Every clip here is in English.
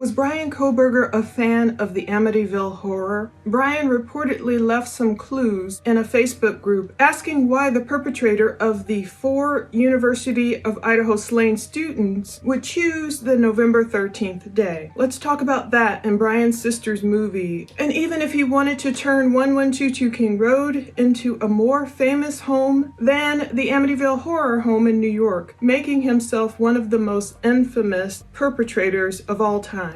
Was Bryan Kohberger a fan of the Amityville horror? Bryan reportedly left some clues in a Facebook group asking why the perpetrator of the 4 University of Idaho slain students would choose the November 13th day. Let's talk about that and Bryan's sister's movie, and even if he wanted to turn 1122 King Road into a more famous home than the Amityville horror home in New York, making himself one of the most infamous perpetrators of all time.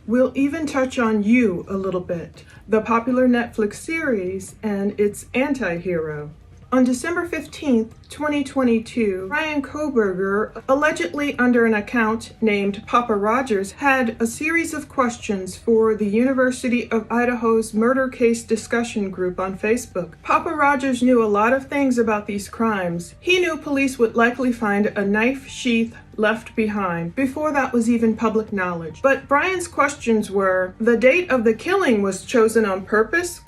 We'll even touch on You a little bit, the popular Netflix series and its anti-hero. On December 15th, 2022, Bryan Kohberger, allegedly under an account named Papa Rogers, had a series of questions for the University of Idaho's murder case discussion group on Facebook. Papa Rogers knew a lot of things about these crimes. He knew police would likely find a knife sheath left behind before that was even public knowledge. But Bryan's questions were, the date of the killing was chosen on purpose?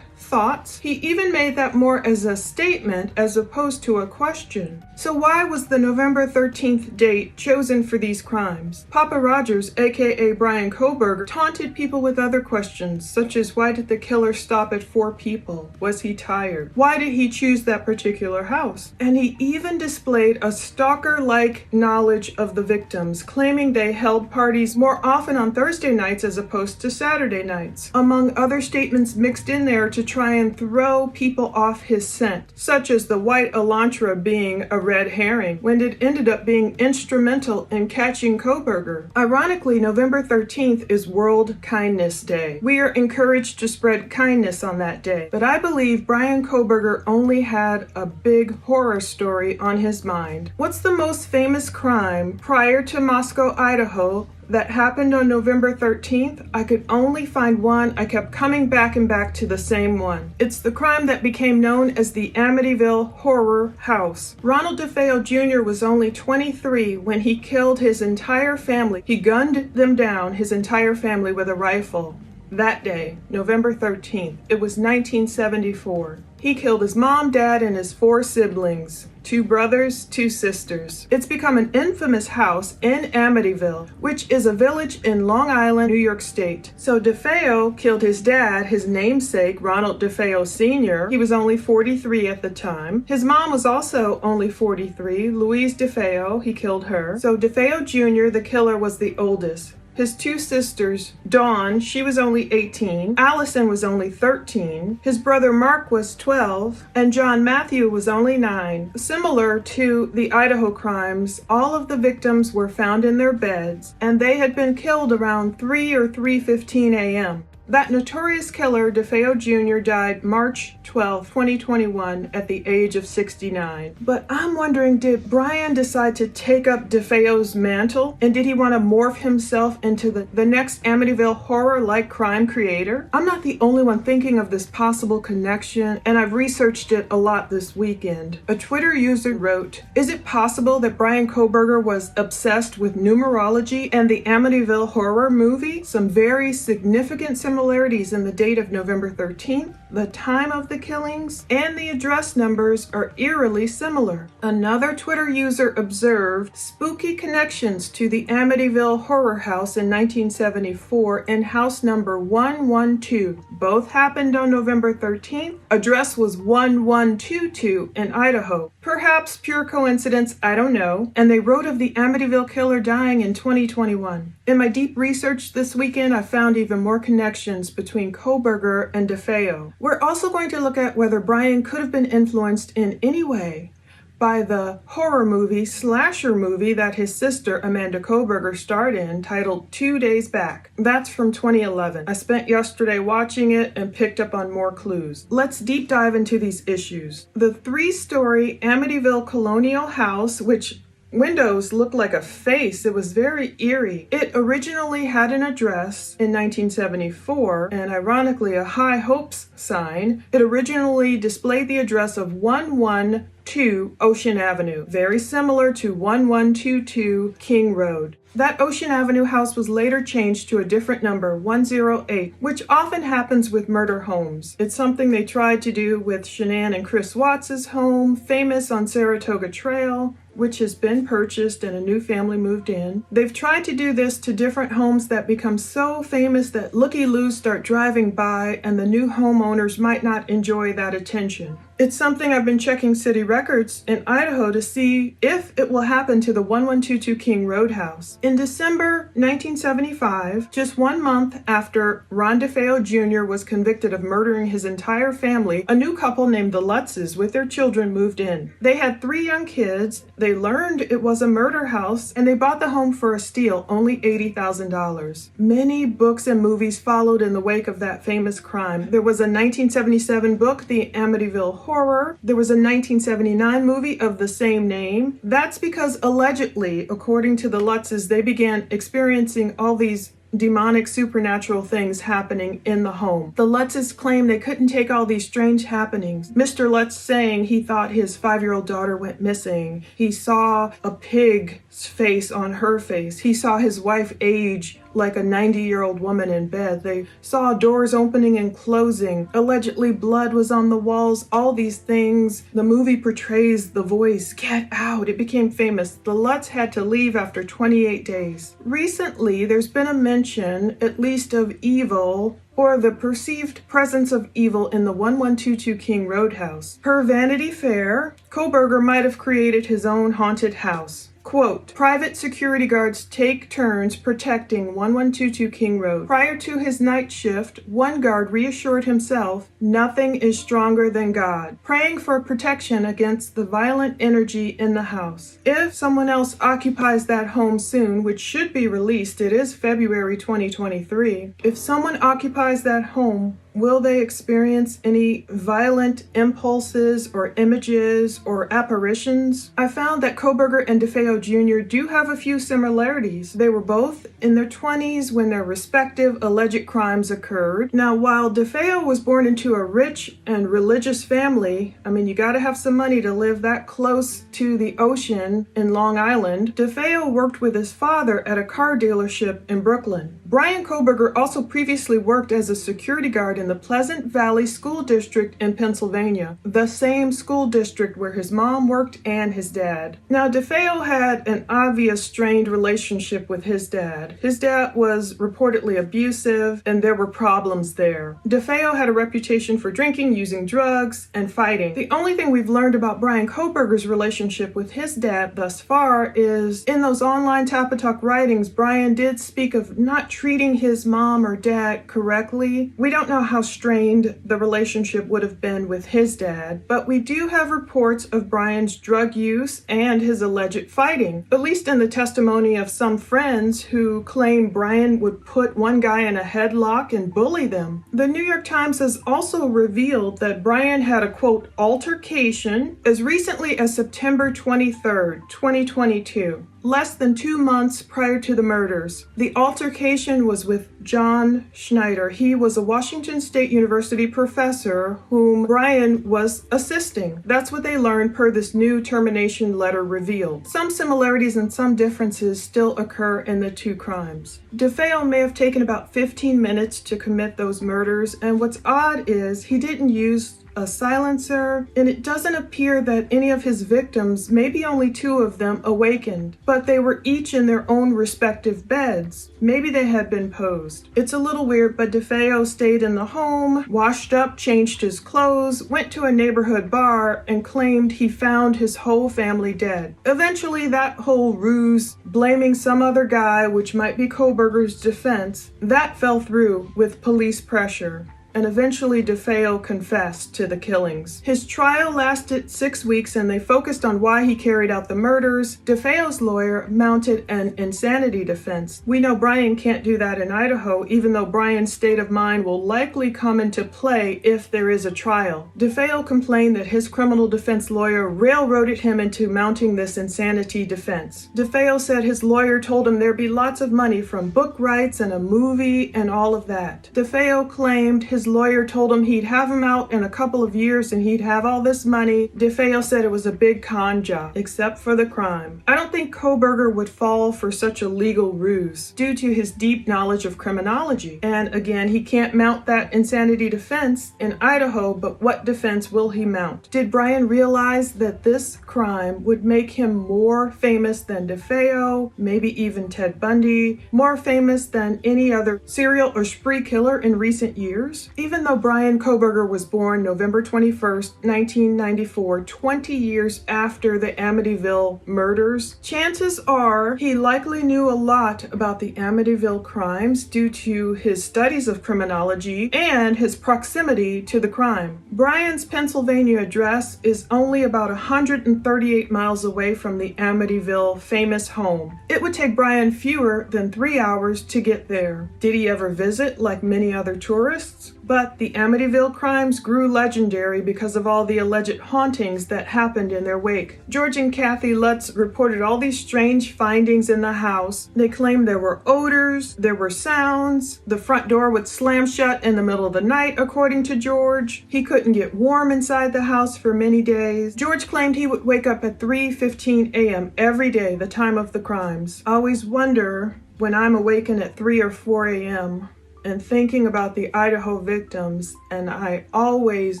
Thoughts? He even made that more as a statement as opposed to a question. So why was the November 13th date chosen for these crimes? Papa Rogers, aka Bryan Kohberger, taunted people with other questions, such as why did the killer stop at 4 people? Was he tired? Why did he choose that particular house? And he even displayed a stalker-like knowledge of the victims, claiming they held parties more often on Thursday nights as opposed to Saturday nights, among other statements mixed in there to try and throw people off his scent, such as the white Elantra being a red herring, when it ended up being instrumental in catching Kohberger. Ironically, November 13th is World Kindness Day. We are encouraged to spread kindness on that day, but I believe Bryan Kohberger only had a big horror story on his mind. What's the most famous crime prior to Moscow, Idaho, that happened on November 13th? I could only find one. I kept coming back to the same one. It's the crime that became known as the Amityville Horror House. Ronald DeFeo Jr. was only 23 when he killed his entire family. He gunned them down, his entire family, with a rifle. That day, November 13th, it was 1974. He killed his mom, dad, and his 4 siblings. 2 brothers, 2 sisters. It's become an infamous house in Amityville, which is a village in Long Island, New York State. So DeFeo killed his dad, his namesake, Ronald DeFeo Sr. He was only 43 at the time. His mom was also only 43, Louise DeFeo. He killed her. So DeFeo Jr., the killer, was the oldest. His 2 sisters, Dawn, she was only 18, Allison was only 13, his brother Mark was 12, and John Matthew was only 9. Similar to the Idaho crimes, all of the victims were found in their beds, and they had been killed around 3 or 3:15 a.m. That notorious killer, DeFeo Jr., died March 12, 2021 at the age of 69. But I'm wondering, did Bryan decide to take up DeFeo's mantle? And did he want to morph himself into the next Amityville horror-like crime creator? I'm not the only one thinking of this possible connection, and I've researched it a lot this weekend. A Twitter user wrote, is it possible that Bryan Kohberger was obsessed with numerology and the Amityville horror movie? Some very significant similarities in the date of November 13th, the time of the killings, and the address numbers are eerily similar. Another Twitter user observed spooky connections to the Amityville horror house in 1974 in house number 112. Both happened on November 13th. Address was 1122 in Idaho. Perhaps pure coincidence, I don't know. And they wrote of the Amityville killer dying in 2021. In my deep research this weekend, I found even more connections between Kohberger and DeFeo. We're also going to look at whether Bryan could have been influenced in any way by the horror movie, slasher movie that his sister Amanda Kohberger starred in, titled 2 Days Back. That's from 2011. I spent yesterday watching it and picked up on more clues. Let's deep dive into these issues. The 3-story Amityville colonial house, which windows looked like a face. It was very eerie. It originally had an address in 1974, and ironically a high hopes sign. It originally displayed the address of 11 2 Ocean Avenue, very similar to 1122 King Road. That Ocean Avenue house was later changed to a different number, 108, which often happens with murder homes. It's something they tried to do with Shanann and Chris Watts' home, famous on Saratoga Trail, which has been purchased and a new family moved in. They've tried to do this to different homes that become so famous that looky-loos start driving by and the new homeowners might not enjoy that attention. It's something I've been checking city records in Idaho to see if it will happen to the 1122 King Road house. In December 1975, just 1 month after Ron DeFeo Jr. was convicted of murdering his entire family, a new couple named the Lutzes with their children moved in. They had 3 young kids, they learned it was a murder house, and they bought the home for a steal, only $80,000. Many books and movies followed in the wake of that famous crime. There was a 1977 book, The Amityville Horror. There was a 1979 movie of the same name. That's because allegedly, according to the Lutzes, they began experiencing all these demonic supernatural things happening in the home. The Lutzes claim they couldn't take all these strange happenings. Mr. Lutz saying he thought his 5-year-old daughter went missing. He saw a pig's face on her face. He saw his wife age like a 90-year-old woman in bed. They saw doors opening and closing. Allegedly, blood was on the walls. All these things. The movie portrays the voice, "Get out." It became famous. The Lutz had to leave after 28 days. Recently, there's been a mention, at least of evil, or the perceived presence of evil in the 1122 King Road house. Per Vanity Fair, Kohberger might have created his own haunted house. Quote, private security guards take turns protecting 1122 King Road. Prior to his night shift, one guard reassured himself, nothing is stronger than God, praying for protection against the violent energy in the house. If someone else occupies that home soon, which should be released, it is February 2023, if someone occupies that home, will they experience any violent impulses or images or apparitions? I found that Kohberger and DeFeo Jr. do have a few similarities. They were both in their 20s when their respective alleged crimes occurred. Now, while DeFeo was born into a rich and religious family, you gotta have some money to live that close to the ocean in Long Island, DeFeo worked with his father at a car dealership in Brooklyn. Bryan Kohberger also previously worked as a security guard in the Pleasant Valley School District in Pennsylvania, the same school district where his mom worked and his dad. Now, DeFeo had an obvious strained relationship with his dad. His dad was reportedly abusive, and there were problems there. DeFeo had a reputation for drinking, using drugs, and fighting. The only thing we've learned about Bryan Kohberger's relationship with his dad thus far is in those online Tapatalk writings, Bryan did speak of not treating his mom or dad correctly. We don't know how strained the relationship would have been with his dad, but we do have reports of Bryan's drug use and his alleged fighting, at least in the testimony of some friends who claim Bryan would put one guy in a headlock and bully them. The New York Times has also revealed that Bryan had a, quote, altercation as recently as September 23rd, 2022. Less than 2 months prior to the murders. The altercation was with John Schneider. He was a Washington State University professor whom Bryan was assisting. That's what they learned per this new termination letter revealed. Some similarities and some differences still occur in the two crimes. DeFeo may have taken about 15 minutes to commit those murders, and what's odd is he didn't use a silencer, and it doesn't appear that any of his victims, maybe only 2 of them, awakened, but they were each in their own respective beds. Maybe they had been posed. It's a little weird, but DeFeo stayed in the home, washed up, changed his clothes, went to a neighborhood bar, and claimed he found his whole family dead. Eventually, that whole ruse, blaming some other guy, which might be Kohberger's defense, that fell through with police pressure. And eventually DeFeo confessed to the killings. His trial lasted 6 weeks and they focused on why he carried out the murders. DeFeo's lawyer mounted an insanity defense. We know Bryan can't do that in Idaho, even though Bryan's state of mind will likely come into play if there is a trial. DeFeo complained that his criminal defense lawyer railroaded him into mounting this insanity defense. DeFeo said his lawyer told him there'd be lots of money from book rights and a movie and all of that. DeFeo claimed his his lawyer told him he'd have him out in a couple of years and he'd have all this money, DeFeo said it was a big con job, except for the crime. I don't think Kohberger would fall for such a legal ruse due to his deep knowledge of criminology. And again, he can't mount that insanity defense in Idaho, but what defense will he mount? Did Bryan realize that this crime would make him more famous than DeFeo, maybe even Ted Bundy, more famous than any other serial or spree killer in recent years? Even though Bryan Kohberger was born November 21st, 1994, 20 years after the Amityville murders, chances are he likely knew a lot about the Amityville crimes due to his studies of criminology and his proximity to the crime. Bryan's Pennsylvania address is only about 138 miles away from the Amityville famous home. It would take Bryan fewer than 3 hours to get there. Did he ever visit like many other tourists? But the Amityville crimes grew legendary because of all the alleged hauntings that happened in their wake. George and Kathy Lutz reported all these strange findings in the house. They claimed there were odors, there were sounds, the front door would slam shut in the middle of the night, according to George. He couldn't get warm inside the house for many days. George claimed he would wake up at 3:15 a.m. every day, the time of the crimes. I always wonder when I'm awakened at 3 or 4 a.m. and thinking about the Idaho victims, and I always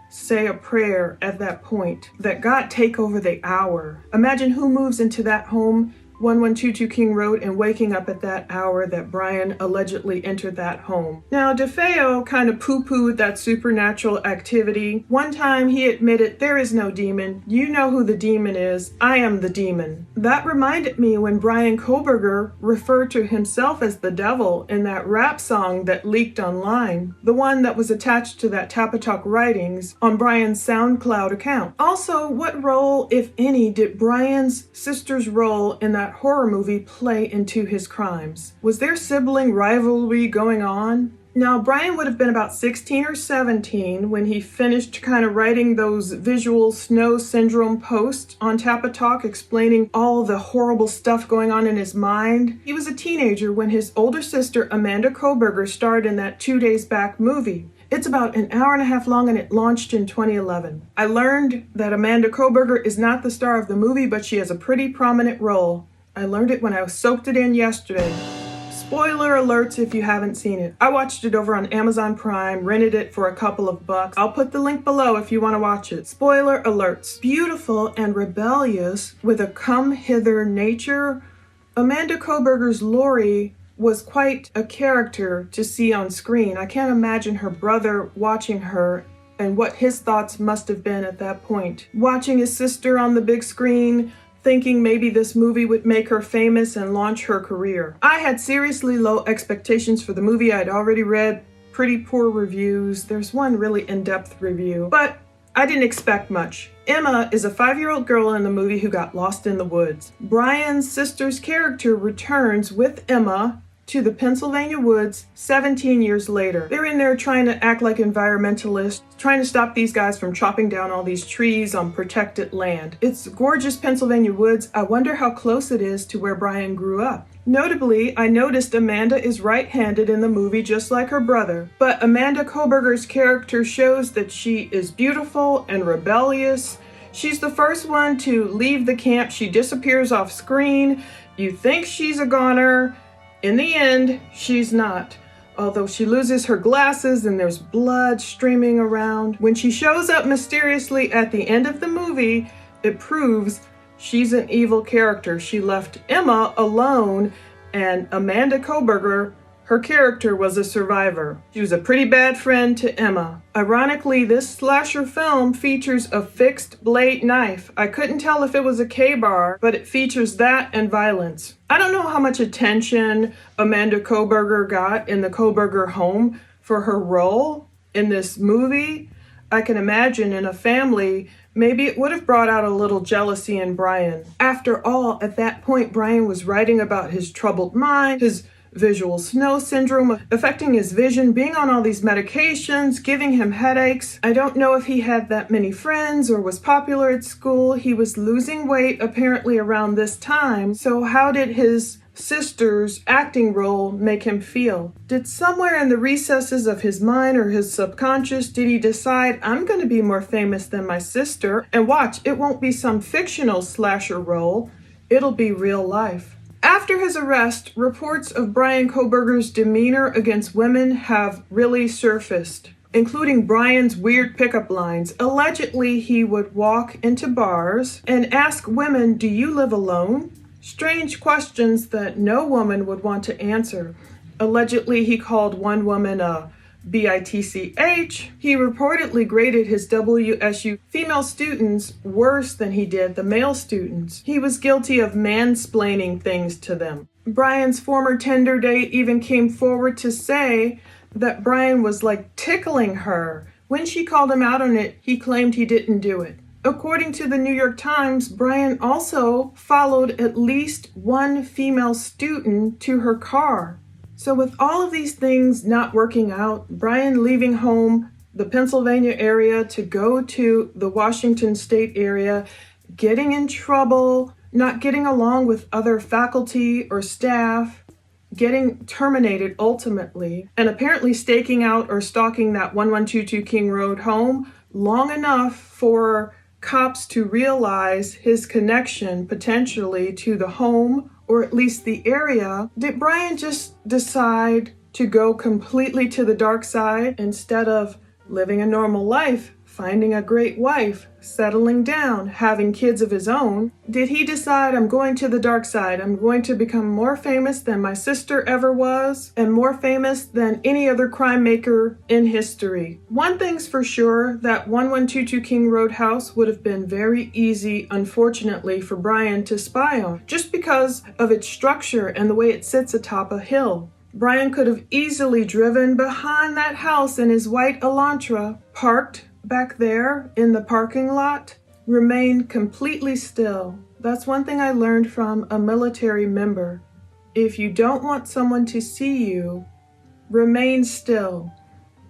say a prayer at that point that God take over the hour. Imagine who moves into that home, 1122 King Road, and waking up at that hour that Bryan allegedly entered that home. Now, DeFeo kind of poo-pooed that supernatural activity. One time he admitted, "There is no demon. You know who the demon is. I am the demon." That reminded me when Bryan Kohberger referred to himself as the devil in that rap song that leaked online, the one that was attached to that Tapatalk writings on Bryan's SoundCloud account. Also, what role, if any, did Bryan's sister's role in that horror movie play into his crimes? Was there sibling rivalry going on? Now, Bryan would have been about 16 or 17 when he finished kind of writing those visual snow syndrome posts on Tapatalk explaining all the horrible stuff going on in his mind. He was a teenager when his older sister, Amanda Kohberger, starred in that 2 Days Back movie. It's about an hour and a half long and it launched in 2011. I learned that Amanda Kohberger is not the star of the movie, but she has a pretty prominent role. I learned it when I soaked it in yesterday. Spoiler alerts if you haven't seen it. I watched it over on Amazon Prime, rented it for a couple of bucks. I'll put the link below if you want to watch it. Spoiler alerts. Beautiful and rebellious with a come hither nature, Amanda Kohberger's Lori was quite a character to see on screen. I can't imagine her brother watching her and what his thoughts must have been at that point. Watching his sister on the big screen, thinking maybe this movie would make her famous and launch her career. I had seriously low expectations for the movie. I'd already read pretty poor reviews. There's one really in-depth review, but I didn't expect much. Emma is a 5-year-old girl in the movie who got lost in the woods. Bryan's sister's character returns with Emma to the Pennsylvania woods 17 years later. They're in there trying to act like environmentalists, trying to stop these guys from chopping down all these trees on protected land. It's gorgeous Pennsylvania woods. I wonder how close it is to where Bryan grew up. Notably, I noticed Amanda is right-handed in the movie just like her brother, but Amanda Kohberger's character shows that she is beautiful and rebellious. She's the first one to leave the camp. She disappears off screen. You think she's a goner. In the end, she's not. Although she loses her glasses and there's blood streaming around. When she shows up mysteriously at the end of the movie, it proves she's an evil character. She left Emma alone, and Amanda Kohberger, her character, was a survivor. She was a pretty bad friend to Emma. Ironically, this slasher film features a fixed blade knife. I couldn't tell if it was a K-bar, but it features that and violence. I don't know how much attention Amanda Kohberger got in the Kohberger home for her role in this movie. I can imagine in a family, maybe it would have brought out a little jealousy in Bryan. After all, at that point, Bryan was writing about his troubled mind, his visual snow syndrome affecting his vision, being on all these medications, giving him headaches. I don't know if he had that many friends or was popular at school. He was losing weight apparently around this time. So how did his sister's acting role make him feel? Did somewhere in the recesses of his mind or his subconscious, did he decide, I'm going to be more famous than my sister? And watch, it won't be some fictional slasher role. It'll be real life. After his arrest, reports of Bryan Kohberger's demeanor against women have really surfaced, including Bryan's weird pickup lines. Allegedly, he would walk into bars and ask women, "Do you live alone?" Strange questions that no woman would want to answer. Allegedly, he called one woman a bitch. He reportedly graded his WSU female students worse than he did the male students. He was guilty of mansplaining things to them. Bryan's former Tinder date even came forward to say that Bryan was like tickling her. When she called him out on it, he claimed he didn't do it. According to the New York Times, Bryan also followed at least one female student to her car. So with all of these things not working out, Bryan leaving home, the Pennsylvania area, to go to the Washington state area, getting in trouble, not getting along with other faculty or staff, getting terminated ultimately, and apparently staking out or stalking that 1122 King Road home long enough for cops to realize his connection potentially to the home, or at least the area. Did Bryan just decide to go completely to the dark side instead of living a normal life, finding a great wife, settling down, having kids of his own? Did he decide, I'm going to the dark side, I'm going to become more famous than my sister ever was, and more famous than any other crime maker in history? One thing's for sure, that 1122 King Road house would have been very easy, unfortunately, for Bryan to spy on, just because of its structure and the way it sits atop a hill. Bryan could have easily driven behind that house in his white Elantra, parked back there in the parking lot, remained completely still. That's one thing I learned from a military member. If you don't want someone to see you, remain still.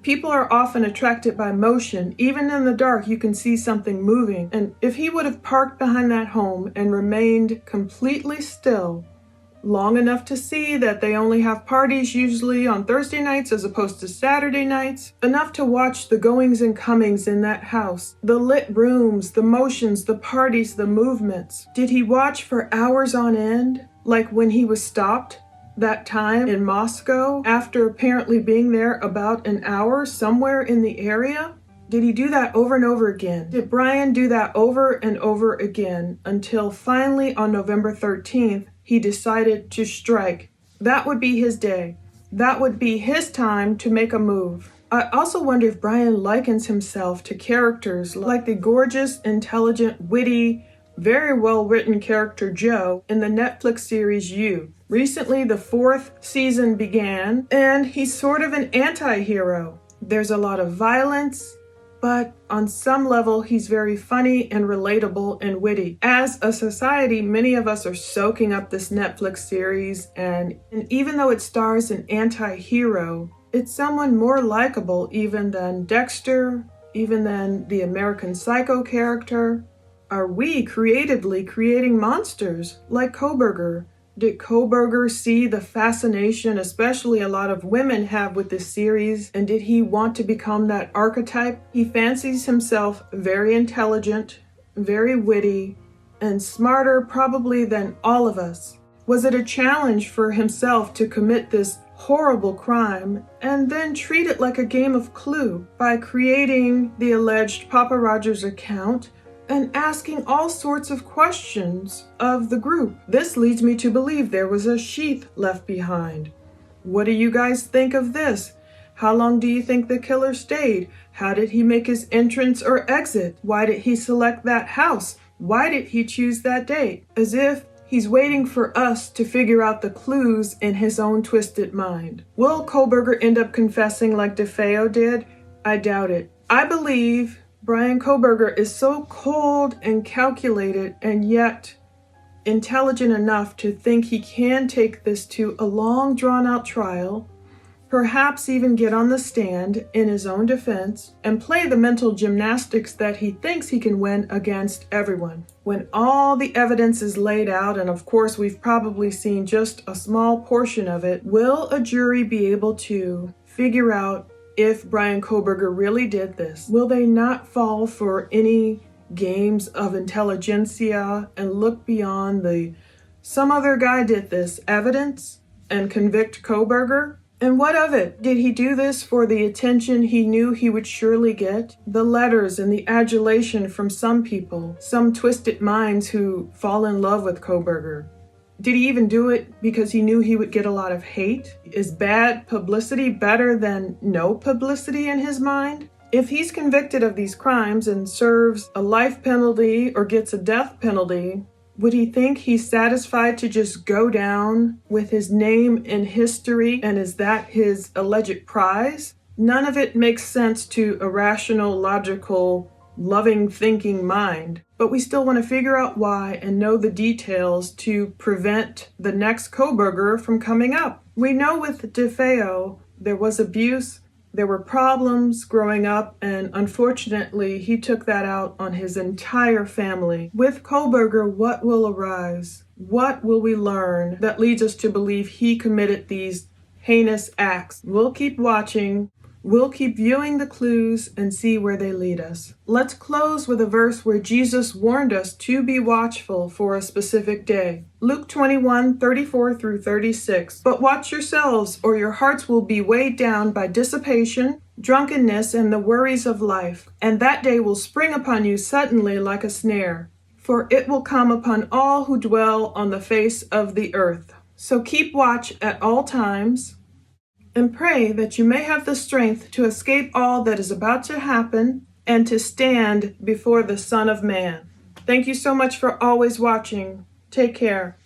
People are often attracted by motion. Even in the dark, you can see something moving. And if he would have parked behind that home and remained completely still, long enough to see that they only have parties usually on Thursday nights as opposed to Saturday nights, enough to watch the goings and comings in that house, the lit rooms, the motions, the parties, the movements. Did he watch for hours on end, like when he was stopped that time in Moscow after apparently being there about an hour somewhere in the area? Did he do that over and over again? Did Bryan do that over and over again until finally on November 13th, he decided to strike? That would be his day. That would be his time to make a move. I also wonder if Bryan likens himself to characters like the gorgeous, intelligent, witty, very well-written character Joe in the Netflix series You. Recently, the 4th season began, and he's sort of an anti-hero. There's a lot of violence, but on some level, he's very funny and relatable and witty. As a society, many of us are soaking up this Netflix series, and even though it stars an anti-hero, it's someone more likable even than Dexter, even than the American Psycho character. Are we creatively creating monsters like Kohberger? Did Kohberger see the fascination, especially a lot of women have with this series, and did he want to become that archetype? He fancies himself very intelligent, very witty, and smarter probably than all of us. Was it a challenge for himself to commit this horrible crime and then treat it like a game of Clue by creating the alleged Papa Rogers account and asking all sorts of questions of the group? This leads me to believe there was a sheath left behind. What do you guys think of this? How long do you think the killer stayed? How did he make his entrance or exit? Why did he select that house? Why did he choose that date? As if he's waiting for us to figure out the clues in his own twisted mind. Will Kohberger end up confessing like DeFeo did? I doubt it. I believe Bryan Kohberger is so cold and calculated and yet intelligent enough to think he can take this to a long drawn out trial, perhaps even get on the stand in his own defense and play the mental gymnastics that he thinks he can win against everyone. When all the evidence is laid out, and of course we've probably seen just a small portion of it, will a jury be able to figure out if Bryan Kohberger really did this? Will they not fall for any games of intelligentsia and look beyond the "some other guy did this" evidence and convict Kohberger? And what of it? Did he do this for the attention he knew he would surely get? The letters and the adulation from some people, some twisted minds who fall in love with Kohberger. Did he even do it because he knew he would get a lot of hate? Is bad publicity better than no publicity in his mind? If he's convicted of these crimes and serves a life penalty or gets a death penalty, would he think he's satisfied to just go down with his name in history, and is that his alleged prize? None of it makes sense to a rational, logical, loving, thinking mind. But we still want to figure out why and know the details to prevent the next Kohberger from coming up. We know with DeFeo there was abuse, there were problems growing up, and unfortunately he took that out on his entire family. With Kohberger, what will arise? What will we learn that leads us to believe he committed these heinous acts? We'll keep watching. We'll keep viewing the clues and see where they lead us. Let's close with a verse where Jesus warned us to be watchful for a specific day. Luke 21:34 through 36. But watch yourselves, or your hearts will be weighed down by dissipation, drunkenness, and the worries of life. And that day will spring upon you suddenly like a snare. For it will come upon all who dwell on the face of the earth. So keep watch at all times, and pray that you may have the strength to escape all that is about to happen and to stand before the Son of Man. Thank you so much for always watching. Take care.